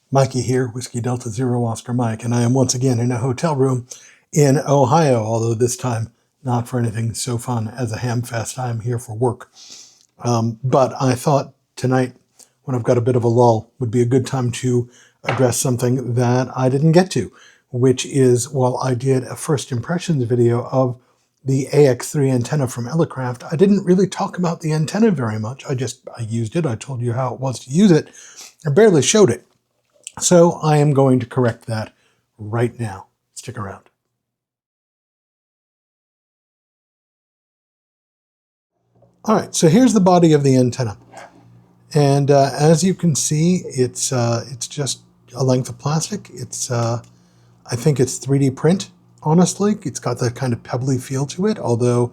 Mikey here, Whiskey Delta Zero Oscar Mike, and I am once again in a hotel room in Ohio, although this time not for anything so fun as a ham fest. I am here for work. But I thought tonight, when I've got a bit of a lull, would be a good time to address something that I didn't get to, which is, well, I did a first impressions video of the AX3 antenna from Elecraft. I didn't really talk about the antenna very much. I used it. I told you how it was to use it. I barely showed it. So I am going to correct that right now. Stick around. All right, so here's the body of the antenna. And as you can see, it's just a length of plastic. I think it's 3D print, honestly. It's got that kind of pebbly feel to it, although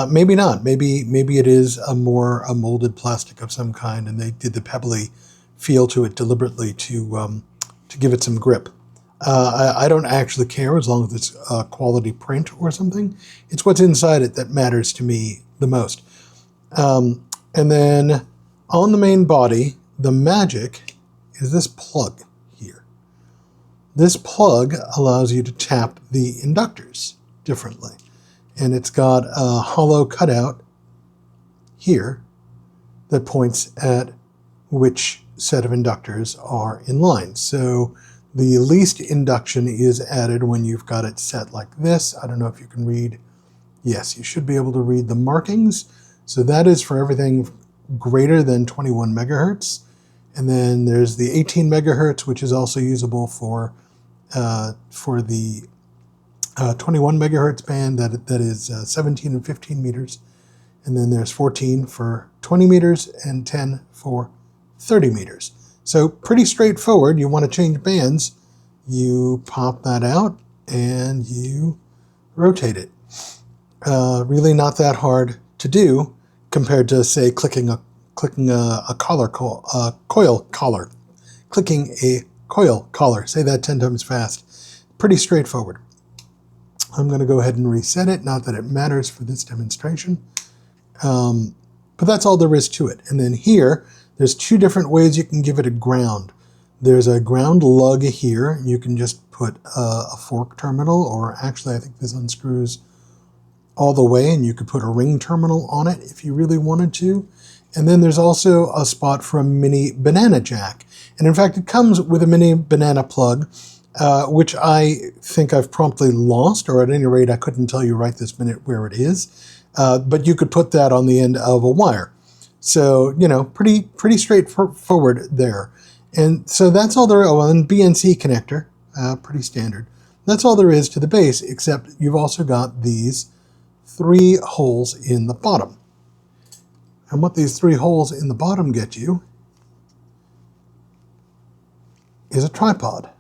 maybe not. Maybe it is a molded plastic of some kind, and they did the pebbly feel to it deliberately to give it some grip. I don't actually care as long as it's quality print or something. It's what's inside it that matters to me the most. And then on the main body, the magic is this plug here. This plug allows you to tap the inductors differently. And it's got a hollow cutout here that points at which set of inductors are in line. So the least induction is added when you've got it set like this. I don't know if you can read. Yes, you should be able to read the markings. So that is for everything greater than 21 megahertz. And then there's the 18 megahertz, which is also usable for the 21 megahertz band that is 17 and 15 meters. And then there's 14 for 20 meters and 10 for 30 meters. So pretty straightforward. You want to change bands, you pop that out and you rotate it. Really not that hard to do compared to, say, clicking a coil collar. Clicking a coil collar. Say that 10 times fast. Pretty straightforward. I'm going to go ahead and reset it. Not that it matters for this demonstration. But that's all there is to it. And then here, there's two different ways you can give it a ground. There's a ground lug here. You can just put a fork terminal, or actually I think this unscrews all the way, and you could put a ring terminal on it if you really wanted to. And then there's also a spot for a mini banana jack. And in fact, it comes with a mini banana plug, which I think I've promptly lost, or at any rate, I couldn't tell you right this minute where it is. But you could put that on the end of a wire. So, you know, pretty straightforward there. And so that's all there is. Oh, and BNC connector, pretty standard. That's all there is to the base, except you've also got these 3 holes in the bottom. And what these 3 holes in the bottom get you is a tripod,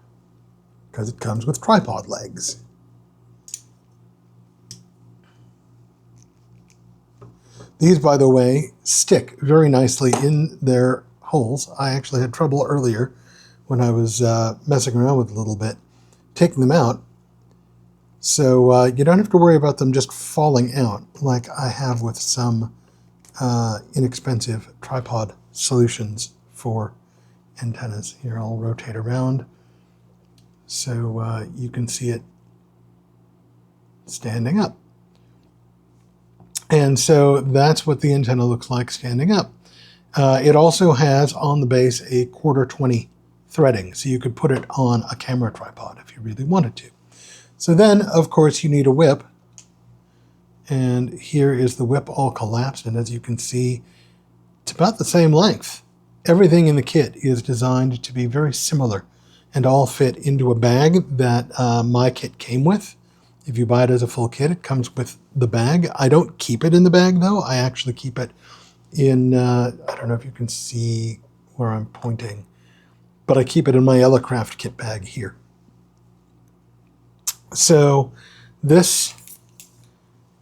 because it comes with tripod legs. These, by the way, stick very nicely in their holes. I actually had trouble earlier when I was messing around with it a little bit, taking them out. So you don't have to worry about them just falling out like I have with some inexpensive tripod solutions for antennas. Here, I'll rotate around so you can see it standing up. And so that's what the antenna looks like standing up. It also has on the base a 1/4-20 threading, so you could put it on a camera tripod if you really wanted to. So then, of course, you need a whip. And here is the whip all collapsed, and as you can see, it's about the same length. Everything in the kit is designed to be very similar and all fit into a bag that my kit came with. If you buy it as a full kit, it comes with the bag. I don't keep it in the bag, though. I actually keep it in, I don't know if you can see where I'm pointing, but I keep it in my Elecraft kit bag here. So this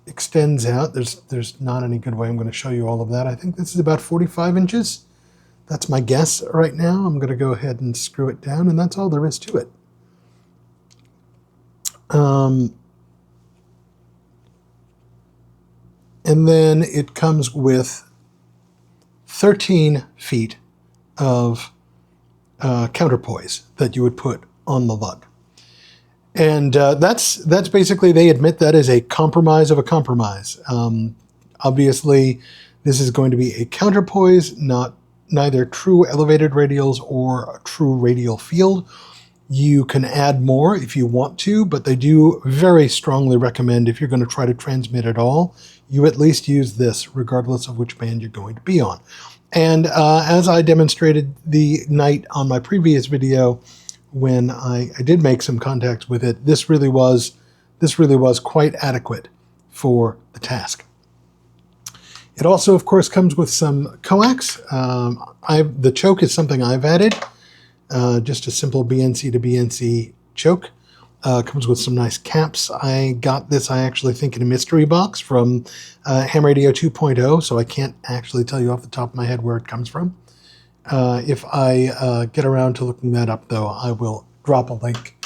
extends out. There's not any good way I'm going to show you all of that. I think this is about 45 inches. That's my guess right now. I'm going to go ahead and screw it down, and that's all there is to it. And then it comes with 13 feet of counterpoise that you would put on the lug. And that's basically, they admit that is a compromise of a compromise. Obviously, this is going to be a counterpoise, neither true elevated radials or a true radial field. You can add more if you want to, but they do very strongly recommend, if you're going to try to transmit at all, you at least use this regardless of which band you're going to be on. And as I demonstrated the night on my previous video, when I did make some contacts with it, this really was quite adequate for the task. It also, of course, comes with some coax. The choke is something I've added. Just a simple BNC to BNC choke. Comes with some nice caps. I got this, I actually think, in a mystery box from Ham Radio 2.0, so I can't actually tell you off the top of my head where it comes from. If I get around to looking that up, though, I will drop a link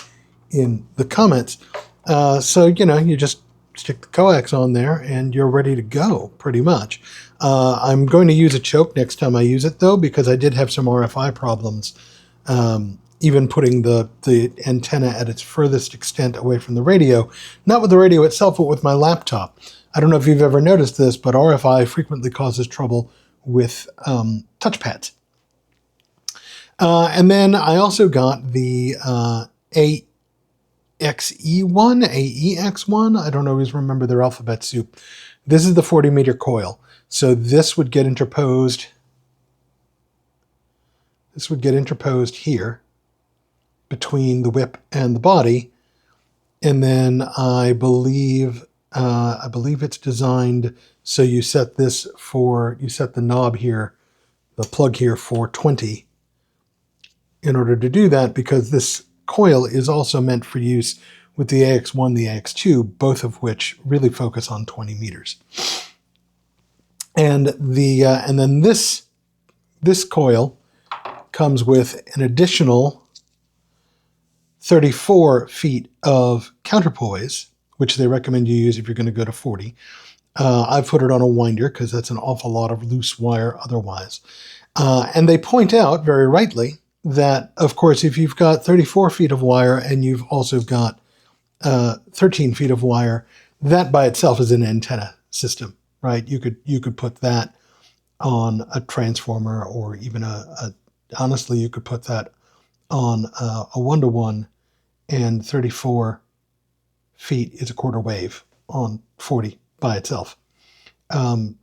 in the comments. So, you just stick the coax on there and you're ready to go, pretty much. I'm going to use a choke next time I use it, though, because I did have some RFI problems. Even putting the antenna at its furthest extent away from the radio, not with the radio itself, but with my laptop. I don't know if you've ever noticed this, but RFI frequently causes trouble with touchpads. And then I also got the AEX1. I don't always remember their alphabet soup. This is the 40-meter coil. So this would get interposed. This would get interposed here between the whip and the body. And then I believe it's designed so you set the knob here, the plug here, for 20 in order to do that, because this coil is also meant for use with the AX1, the AX2, both of which really focus on 20 meters. And then this coil comes with an additional 34 feet of counterpoise, which they recommend you use if you're going to go to 40. I've put it on a winder because that's an awful lot of loose wire otherwise. And they point out, very rightly, that, of course, if you've got 34 feet of wire and you've also got 13 feet of wire, that by itself is an antenna system, right? You could put that on a transformer, or even honestly, you could put that on a 1-to-1, and 34 feet is a quarter wave on 40 by itself.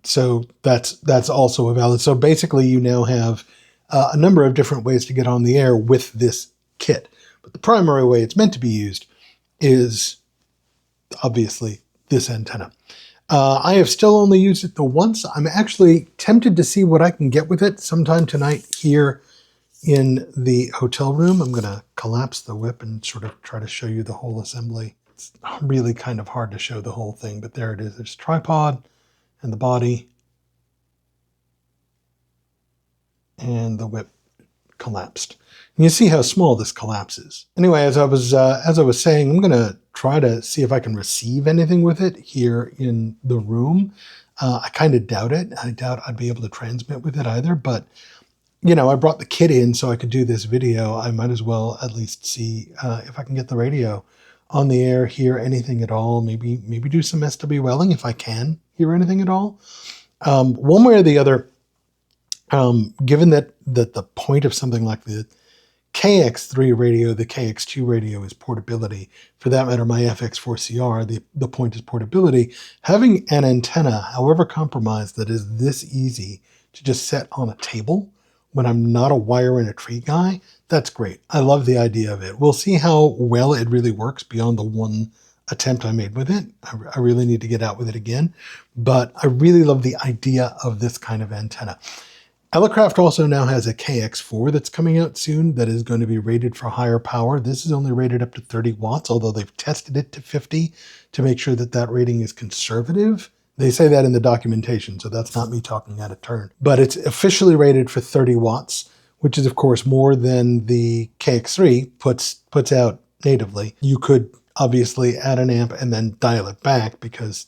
So that's also a valid. So basically, you now have a number of different ways to get on the air with this kit. But the primary way it's meant to be used is obviously this antenna. I have still only used it the once. I'm actually tempted to see what I can get with it sometime tonight here in the hotel room. I'm going to collapse the whip and sort of try to show you the whole assembly. It's really kind of hard to show the whole thing, but there it is. There's a tripod and the body, and the whip collapsed. And you see how small this collapses. Anyway, as I was saying, I'm going to try to see if I can receive anything with it here in the room. I kind of doubt it. I doubt I'd be able to transmit with it either, but I brought the kit in so I could do this video. I might as well at least see if I can get the radio on the air, hear anything at all, maybe do some SW welling if I can hear anything at all. One way or the other, given that the point of something like the KX3 radio, the KX2 radio is portability. For that matter, my FX4CR, the point is portability. Having an antenna, however compromised, that is this easy to just set on a table when I'm not a wire in a tree guy, that's great. I love the idea of it. We'll see how well it really works beyond the one attempt I made with it. I really need to get out with it again, but I really love the idea of this kind of antenna. Elecraft also now has a KX4 that's coming out soon that is going to be rated for higher power. This is only rated up to 30 watts, although they've tested it to 50 to make sure that rating is conservative. They say that in the documentation, so that's not me talking out of turn. But it's officially rated for 30 watts, which is, of course, more than the KX3 puts out natively. You could obviously add an amp and then dial it back because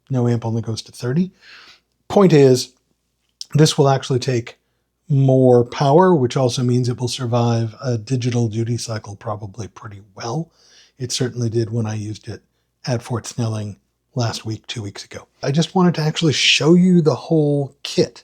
no amp only goes to 30. Point is, this will actually take more power, which also means it will survive a digital duty cycle probably pretty well. It certainly did when I used it at Fort Snelling last week, 2 weeks ago. I just wanted to actually show you the whole kit,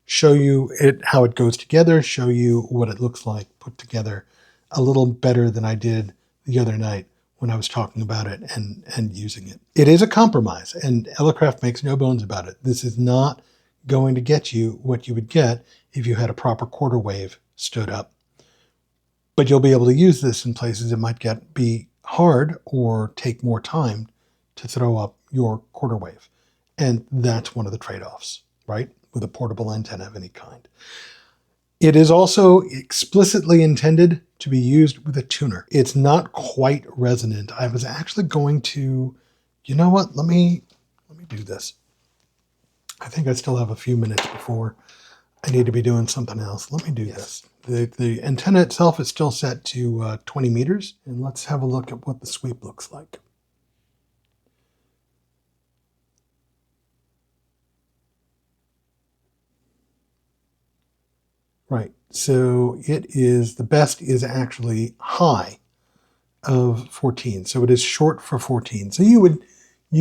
show you how it goes together, show you what it looks like put together a little better than I did the other night when I was talking about it and using it. It is a compromise, and Elecraft makes no bones about it. This is not going to get you what you would get if you had a proper quarter wave stood up. But you'll be able to use this in places it might be hard or take more time to throw up your quarter wave. And that's one of the trade-offs, right? With a portable antenna of any kind. It is also explicitly intended to be used with a tuner. It's not quite resonant. I was actually going to, you know what? Let me do this. I think I still have a few minutes before I need to be doing something else. Let me do this. The antenna itself is still set to 20 meters, and let's have a look at what the sweep looks like. Right, so it is, the best is actually high of 14, so it is short for 14. So you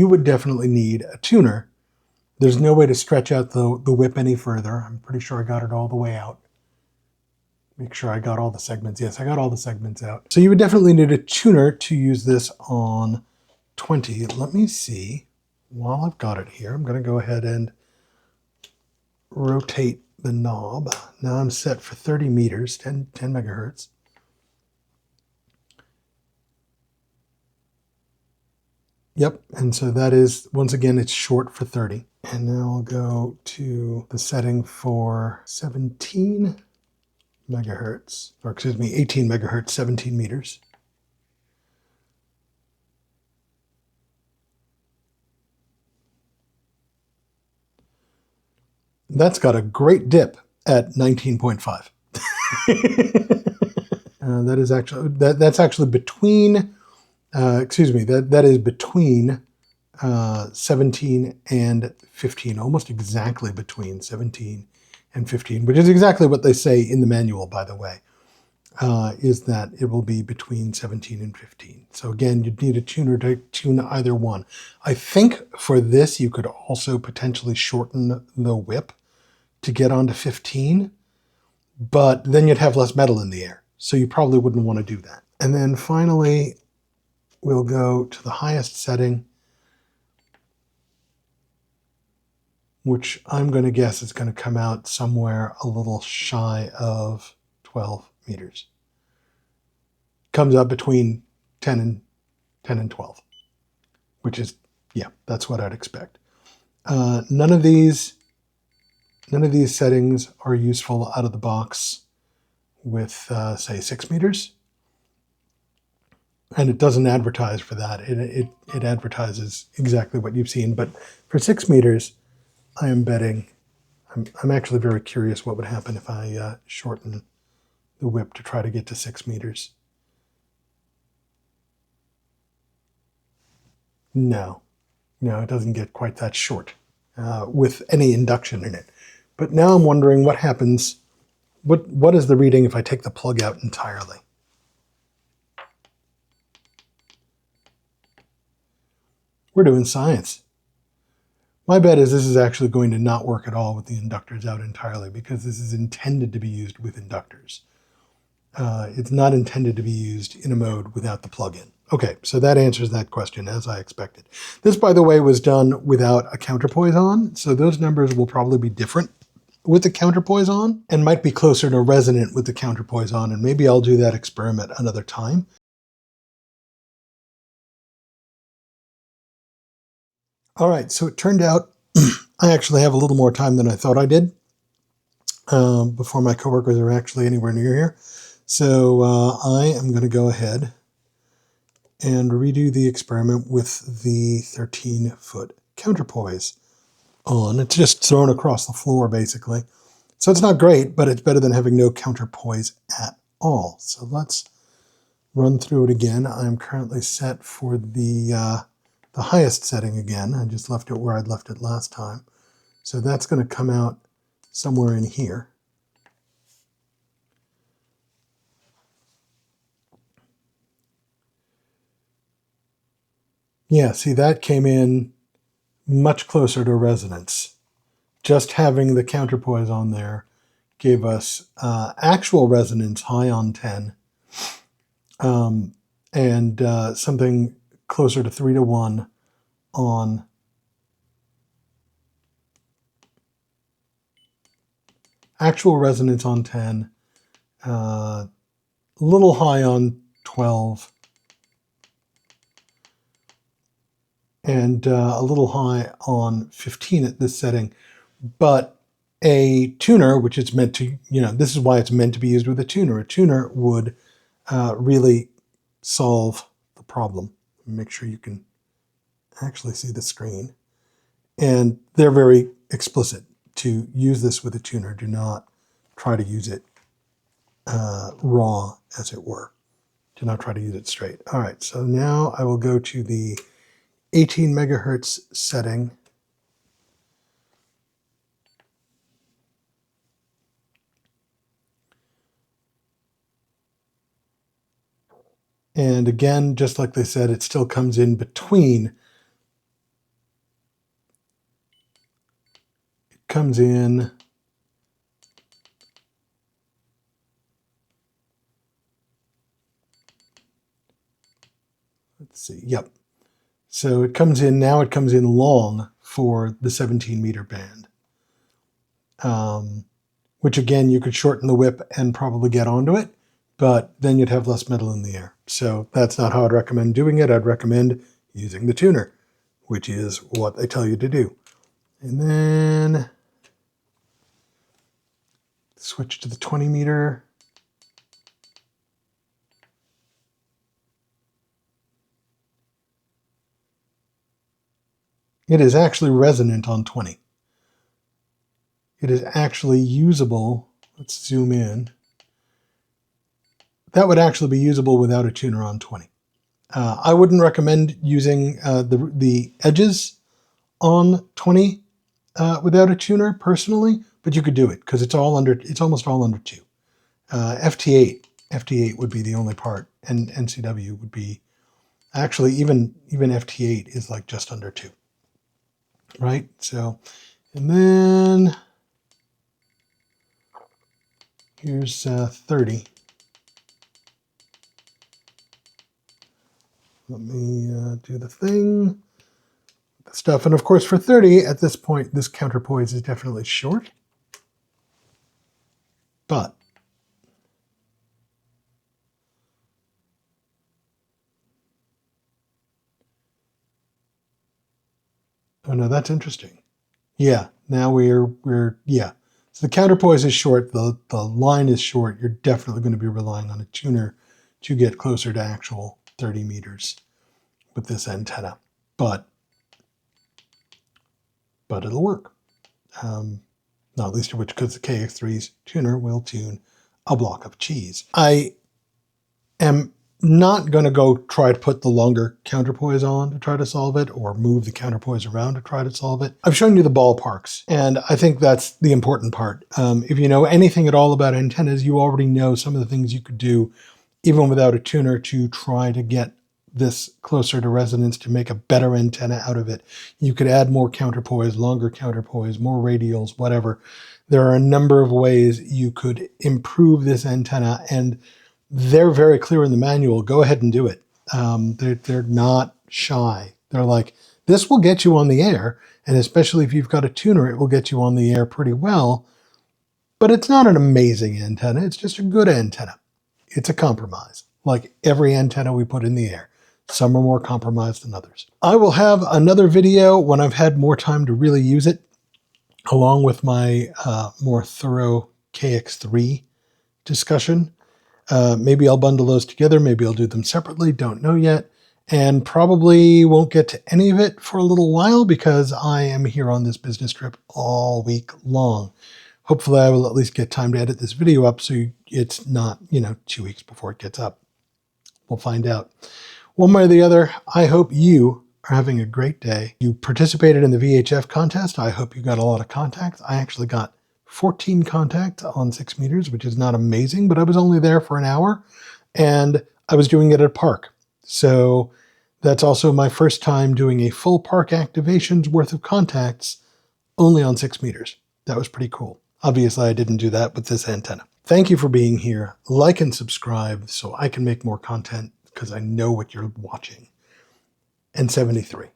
would definitely need a tuner. There's no way to stretch out the whip any further. I'm pretty sure I got it all the way out. Make sure I got all the segments. Yes, I got all the segments out. So you would definitely need a tuner to use this on 20. Let me see. While I've got it here, I'm going to go ahead and rotate the knob. Now I'm set for 30 meters, 10 megahertz. Yep, and so that is, once again, it's short for 30. And now I'll go to the setting for 17 megahertz, or excuse me, 18 megahertz, 17 meters. That's got a great dip at 19.5. That is actually, that's actually between, that is between 17 and 15, almost exactly between 17 and 15, which is exactly what they say in the manual, by the way, is that it will be between 17 and 15. So again, you'd need a tuner to tune either one. I think for this, you could also potentially shorten the whip to get onto 15, but then you'd have less metal in the air. So you probably wouldn't want to do that. And then finally, we'll go to the highest setting, which I'm going to guess is going to come out somewhere a little shy of 12 meters. Comes up between 10 and 12, which is, yeah, that's what I'd expect. None of these settings are useful out of the box with, say, 6 meters. And it doesn't advertise for that. It advertises exactly what you've seen. But for 6 meters, I am betting, I'm actually very curious what would happen if I shorten the whip to try to get to 6 meters. No, it doesn't get quite that short with any induction in it. But now I'm wondering what happens, what is the reading if I take the plug out entirely? We're doing science. My bet is this is actually going to not work at all with the inductors out entirely, because this is intended to be used with inductors. It's not intended to be used in a mode without the plug-in. Okay, so that answers that question, as I expected. This, by the way, was done without a counterpoise on, so those numbers will probably be different with the counterpoise on, and might be closer to resonant with the counterpoise on, and maybe I'll do that experiment another time. All right, so it turned out I actually have a little more time than I thought I did before my coworkers are actually anywhere near here. So I am going to go ahead and redo the experiment with the 13-foot counterpoise on. It's just thrown across the floor, basically. So it's not great, but it's better than having no counterpoise at all. So let's run through it again. I'm currently set for the highest setting again. I just left it where I'd left it last time. So that's going to come out somewhere in here. Yeah, see, that came in much closer to resonance. Just having the counterpoise on there gave us actual resonance high on 10, and something closer to 3-to-1 on actual resonance on 10, a little high on 12, and a little high on 15 at this setting. But a tuner, which is meant to, this is why it's meant to be used with a tuner. A tuner would really solve the problem. Make sure you can actually see the screen. And they're very explicit to use this with a tuner. Do not try to use it raw, as it were. Do not try to use it straight. All right, so now I will go to the 18 megahertz setting. And again, just like they said, it still comes in between. It comes in let's see, yep. So it comes in, now it comes in long for the 17 meter band. Which again, you could shorten the whip and probably get onto it, but then you'd have less metal in the air. So that's not how I'd recommend doing it. I'd recommend using the tuner, which is what they tell you to do. And then switch to the 20 meter. It is actually resonant on 20. It is actually usable. Let's zoom in. That would actually be usable without a tuner on 20. I wouldn't recommend using the edges on 20 without a tuner personally, but you could do it because it's almost all under 2. FT8 would be the only part, and NCW would be actually even FT8 is like just under 2, right? So, and then here's 30. Let me do the thing. Stuff. And of course, for 30, at this point, this counterpoise is definitely short. But oh no, that's interesting. Yeah, now we're yeah. So the counterpoise is short, the line is short. You're definitely going to be relying on a tuner to get closer to actual 30 meters with this antenna. But it'll work. Not least of which because the KX3's tuner will tune a block of cheese. I am not going to go try to put the longer counterpoise on to try to solve it or move the counterpoise around to try to solve it. I've shown you the ballparks, and I think that's the important part. If you know anything at all about antennas, you already know some of the things you could do even without a tuner to try to get this closer to resonance to make a better antenna out of it. You could add more counterpoise, longer counterpoise, more radials, whatever. There are a number of ways you could improve this antenna, and they're very clear in the manual. Go ahead and do it. They're not shy. They're like, this will get you on the air, and especially if you've got a tuner, it will get you on the air pretty well. But it's not an amazing antenna. It's just a good antenna. It's a compromise, like every antenna we put in the air. Some are more compromised than others. I will have another video when I've had more time to really use it, along with my more thorough KX3 discussion. Maybe I'll bundle those together. Maybe I'll do them separately. Don't know yet. And probably won't get to any of it for a little while because I am here on this business trip all week long. Hopefully I will at least get time to edit this video up so it's not, 2 weeks before it gets up. We'll find out. One way or the other, I hope you are having a great day. You participated in the VHF contest. I hope you got a lot of contacts. I actually got 14 contacts on 6 meters, which is not amazing, but I was only there for an hour and I was doing it at a park. So That's also my first time doing a full park activation's worth of contacts only on 6 meters. That was pretty cool. Obviously, I didn't do that with this antenna. Thank you for being here. Like and subscribe so I can make more content because I know what you're watching. And 73.